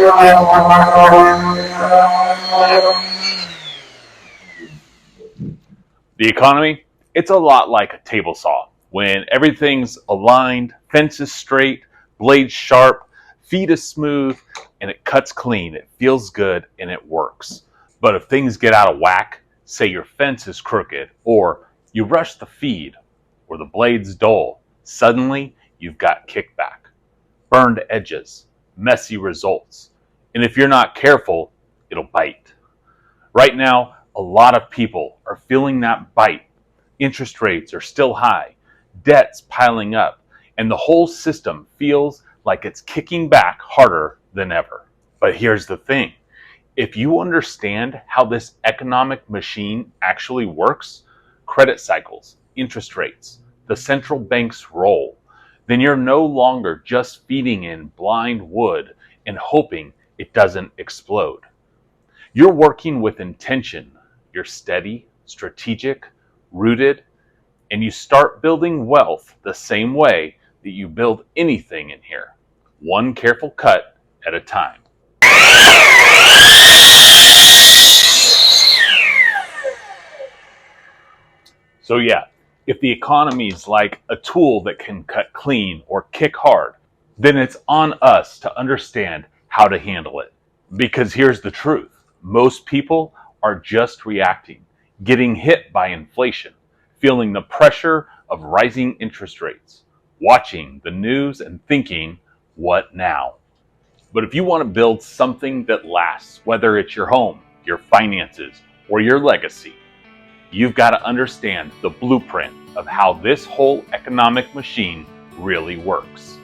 The economy, it's a lot like a table saw. When everything's aligned, fence is straight, blades sharp, feed is smooth, and it cuts clean, it feels good, and it works. But if things get out of whack, say your fence is crooked, or you rush the feed, or the blade's dull, suddenly you've got kickback, burned edges, messy results. And if you're not careful, it'll bite. Right now, a lot of people are feeling that bite. Interest rates are still high, debt's piling up, and the whole system feels like it's kicking back harder than ever. But here's the thing. If you understand how this economic machine actually works, credit cycles, interest rates, the central bank's role, then you're no longer just feeding in blind wood and hoping it doesn't explode. You're working with intention. You're steady, strategic, rooted, and you start building wealth the same way that you build anything in here, one careful cut at a time. So yeah, if the economy's like a tool that can cut clean or kick hard, then it's on us to understand how to handle it. Because here's the truth. Most people are just reacting, getting hit by inflation, feeling the pressure of rising interest rates, watching the news and thinking, what now? But if you want to build something that lasts, whether it's your home, your finances, or your legacy, you've got to understand the blueprint of how this whole economic machine really works.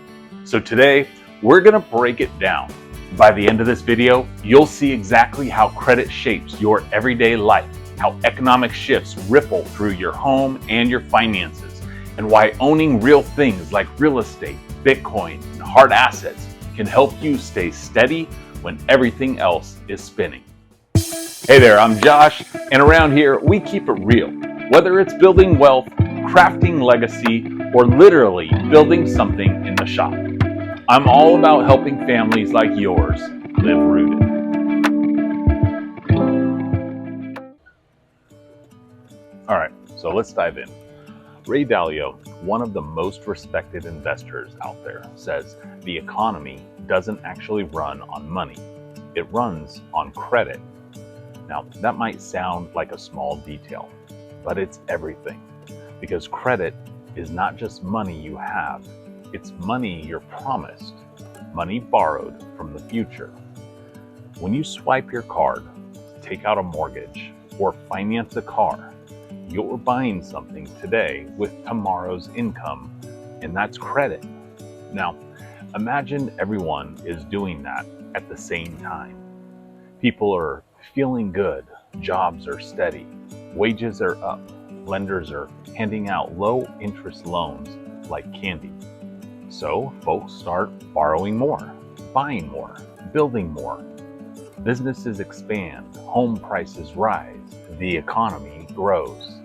So today, we're going to break it down. By the end of this video, you'll see exactly how credit shapes your everyday life, how economic shifts ripple through your home and your finances, and why owning real things like real estate, Bitcoin, and hard assets can help you stay steady when everything else is spinning. Hey there, I'm Josh, and around here, we keep it real. Whether it's building wealth, crafting legacy, or literally building something in the shop. I'm all about helping families like yours live rooted. All right, so let's dive in. Ray Dalio, one of the most respected investors out there, says the economy doesn't actually run on money. It runs on credit. Now, that might sound like a small detail, but it's everything. Because credit is not just money you have, it's money you're promised, money borrowed from the future. When you swipe your card, take out a mortgage, or finance a car, you're buying something today with tomorrow's income, and that's credit. Now, imagine everyone is doing that at the same time. People are feeling good, jobs are steady, wages are up, lenders are handing out low-interest loans like candy. So folks start borrowing more, buying more, building more. Businesses expand, home prices rise, the economy grows.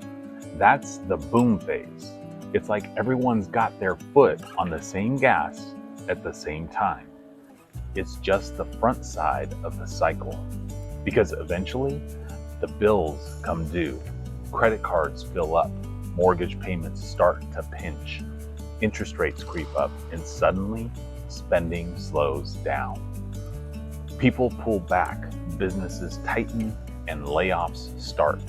That's the boom phase. It's like everyone's got their foot on the same gas at the same time. It's just the front side of the cycle. Because eventually, the bills come due, credit cards fill up, mortgage payments start to pinch, interest rates creep up, and suddenly, spending slows down. People pull back, businesses tighten, and layoffs start.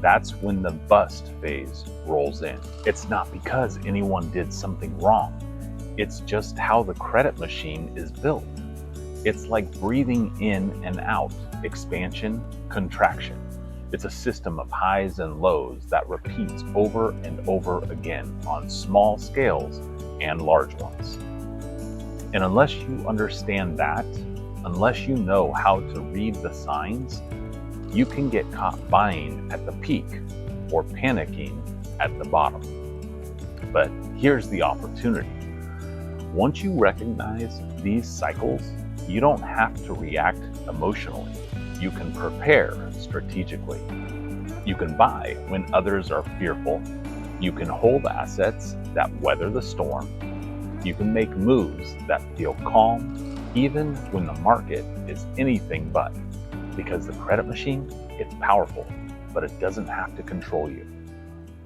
That's when the bust phase rolls in. It's not because anyone did something wrong. It's just how the credit machine is built. It's like breathing in and out, expansion, contraction. It's a system of highs and lows that repeats over and over again on small scales and large ones. And unless you understand that, unless you know how to read the signs, you can get caught buying at the peak or panicking at the bottom. But here's the opportunity. Once you recognize these cycles, you don't have to react emotionally. You can prepare strategically. You can buy when others are fearful. You can hold assets that weather the storm. You can make moves that feel calm, even when the market is anything but. Because the credit machine, it's powerful, but it doesn't have to control you.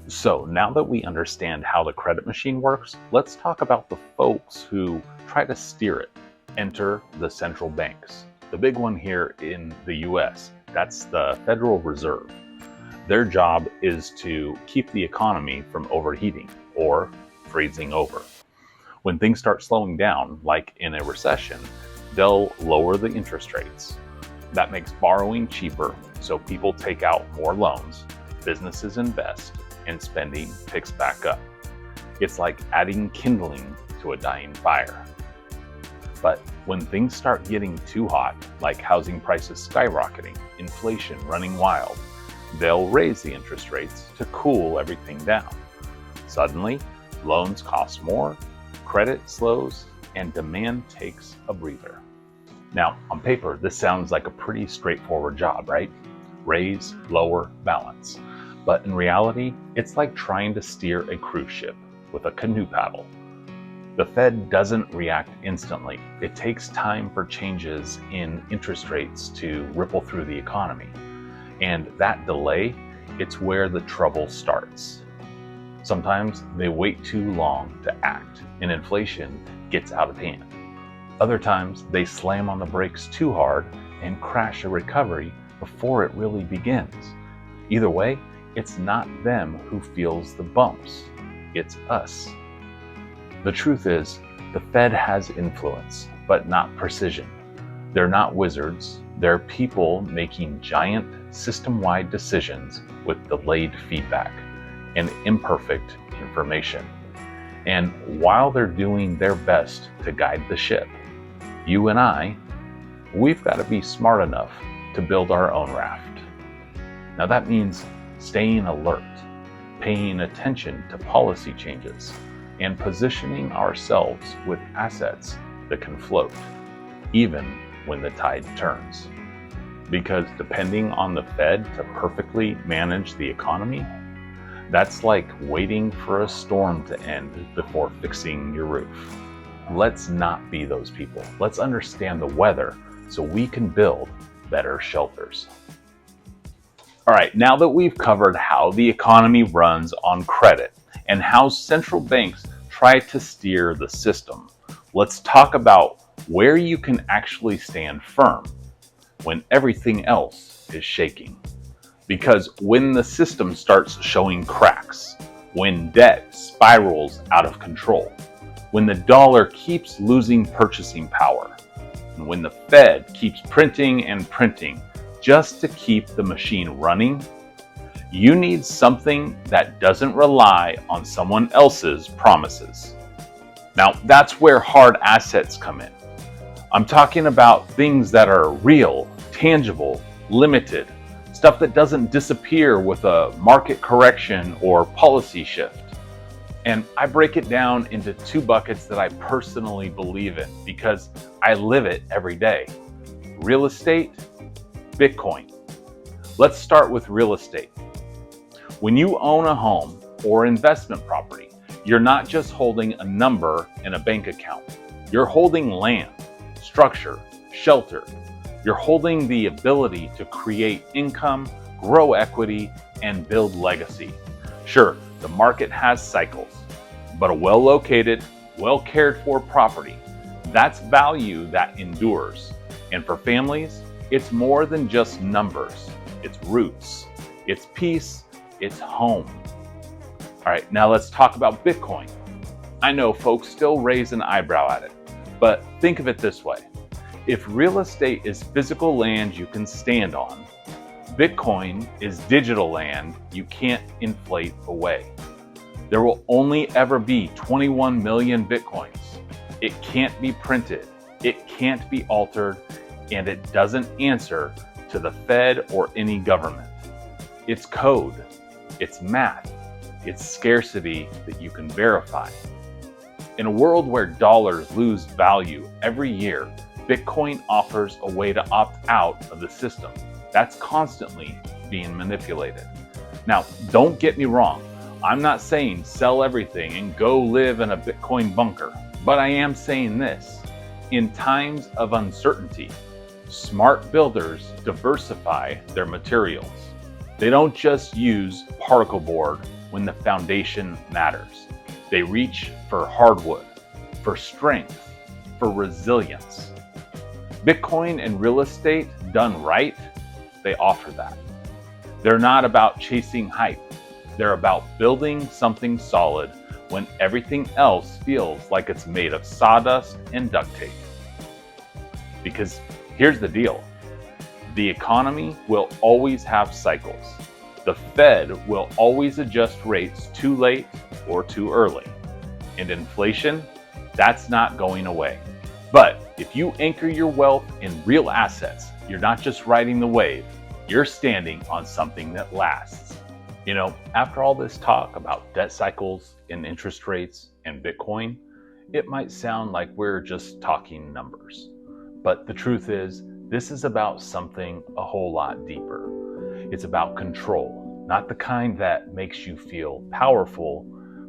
So now that we understand how the credit machine works, let's talk about the folks who try to steer it. Enter the central banks. The big one here in the US, that's the Federal Reserve. Their job is to keep the economy from overheating or freezing over. When things start slowing down, like in a recession, they'll lower the interest rates. That makes borrowing cheaper, so people take out more loans, businesses invest, and spending picks back up. It's like adding kindling to a dying fire. But when things start getting too hot, like housing prices skyrocketing, inflation running wild, they'll raise the interest rates to cool everything down. Suddenly, loans cost more, credit slows, and demand takes a breather. Now, on paper, this sounds like a pretty straightforward job, right? Raise, lower, balance. But in reality, it's like trying to steer a cruise ship with a canoe paddle. The Fed doesn't react instantly. It takes time for changes in interest rates to ripple through the economy. And that delay, it's where the trouble starts. Sometimes they wait too long to act, and inflation gets out of hand. Other times, they slam on the brakes too hard and crash a recovery before it really begins. Either way, it's not them who feels the bumps, it's us. The truth is, the Fed has influence, but not precision. They're not wizards, they're people making giant, system-wide decisions with delayed feedback and imperfect information. And while they're doing their best to guide the ship, you and I, we've got to be smart enough to build our own raft. Now that means staying alert, paying attention to policy changes, and positioning ourselves with assets that can float, even when the tide turns. Because depending on the Fed to perfectly manage the economy, that's like waiting for a storm to end before fixing your roof. Let's not be those people. Let's understand the weather so we can build better shelters. All right, now that we've covered how the economy runs on credit and how central banks try to steer the system, let's talk about where you can actually stand firm when everything else is shaking. Because when the system starts showing cracks, when debt spirals out of control, when the dollar keeps losing purchasing power, and when the Fed keeps printing and printing just to keep the machine running, you need something that doesn't rely on someone else's promises. Now, that's where hard assets come in. I'm talking about things that are real, tangible, limited, stuff that doesn't disappear with a market correction or policy shift. And I break it down into two buckets that I personally believe in because I live it every day. Real estate, Bitcoin. Let's start with real estate. When you own a home or investment property, you're not just holding a number in a bank account. You're holding land, structure, shelter. You're holding the ability to create income, grow equity, and build legacy. Sure, the market has cycles, but a well-located, well-cared-for property, that's value that endures. And for families, it's more than just numbers. It's roots, it's peace, it's home. All right, now let's talk about Bitcoin. I know folks still raise an eyebrow at it, but think of it this way. If real estate is physical land you can stand on, Bitcoin is digital land you can't inflate away. There will only ever be 21 million Bitcoins. It can't be printed, it can't be altered, and it doesn't answer to the Fed or any government. It's code, it's math, it's scarcity that you can verify. In a world where dollars lose value every year, Bitcoin offers a way to opt out of the system. That's constantly being manipulated. Now, don't get me wrong. I'm not saying sell everything and go live in a Bitcoin bunker, but I am saying this. In times of uncertainty, smart builders diversify their materials. They don't just use particle board when the foundation matters. They reach for hardwood, for strength, for resilience. Bitcoin and real estate done right, they offer that. They're not about chasing hype. They're about building something solid when everything else feels like it's made of sawdust and duct tape. Because here's the deal. The economy will always have cycles. The Fed will always adjust rates too late or too early. And inflation, that's not going away. But if you anchor your wealth in real assets, you're not just riding the wave, you're standing on something that lasts. You know, after all this talk about debt cycles and interest rates and Bitcoin, it might sound like we're just talking numbers. But the truth is, this is about something a whole lot deeper. It's about control, not the kind that makes you feel powerful,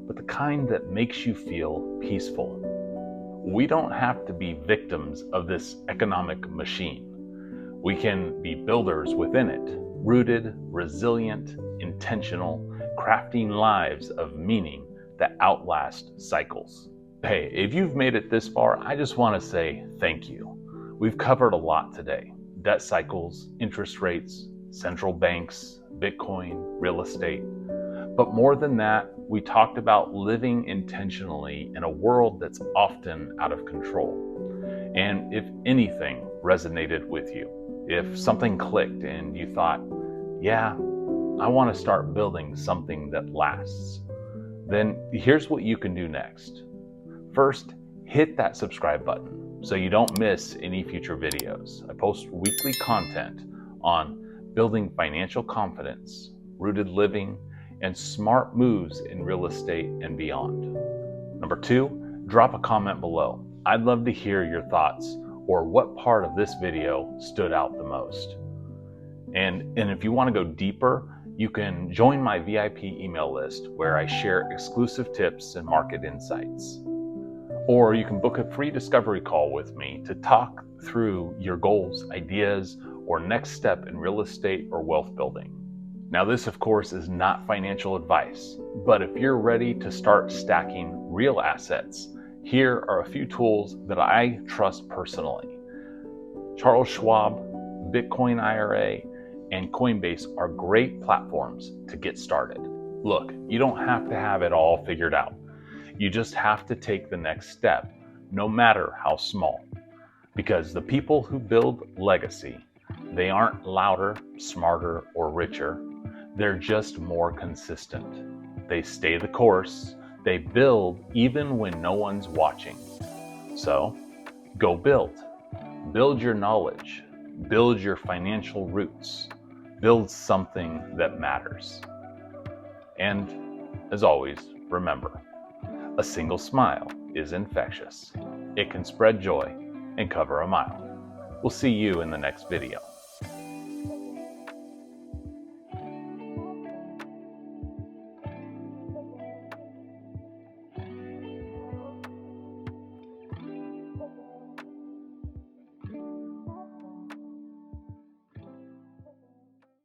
but the kind that makes you feel peaceful. We don't have to be victims of this economic machine. We can be builders within it, rooted, resilient, intentional, crafting lives of meaning that outlast cycles. Hey, if you've made it this far, I just want to say thank you. We've covered a lot today. Debt cycles, interest rates, central banks, Bitcoin, real estate. But more than that, we talked about living intentionally in a world that's often out of control. And if anything resonated with you, if something clicked and you thought, yeah, I want to start building something that lasts, then here's what you can do next. First, hit that subscribe button so you don't miss any future videos. I post weekly content on building financial confidence, rooted living, and smart moves in real estate and beyond. Number 2, drop a comment below. I'd love to hear your thoughts or what part of this video stood out the most. And if you want to go deeper, you can join my VIP email list where I share exclusive tips and market insights. Or you can book a free discovery call with me to talk through your goals, ideas, or next step in real estate or wealth building. Now, this, of course, is not financial advice, but if you're ready to start stacking real assets, here are a few tools that I trust personally. Charles Schwab, Bitcoin IRA, and Coinbase are great platforms to get started. Look, you don't have to have it all figured out. You just have to take the next step, no matter how small. Because the people who build legacy, they aren't louder, smarter, or richer. They're just more consistent. They stay the course. They build even when no one's watching. So, go build. Build your knowledge. Build your financial roots. Build something that matters. And, as always, remember, a single smile is infectious. It can spread joy and cover a mile. We'll see you in the next video.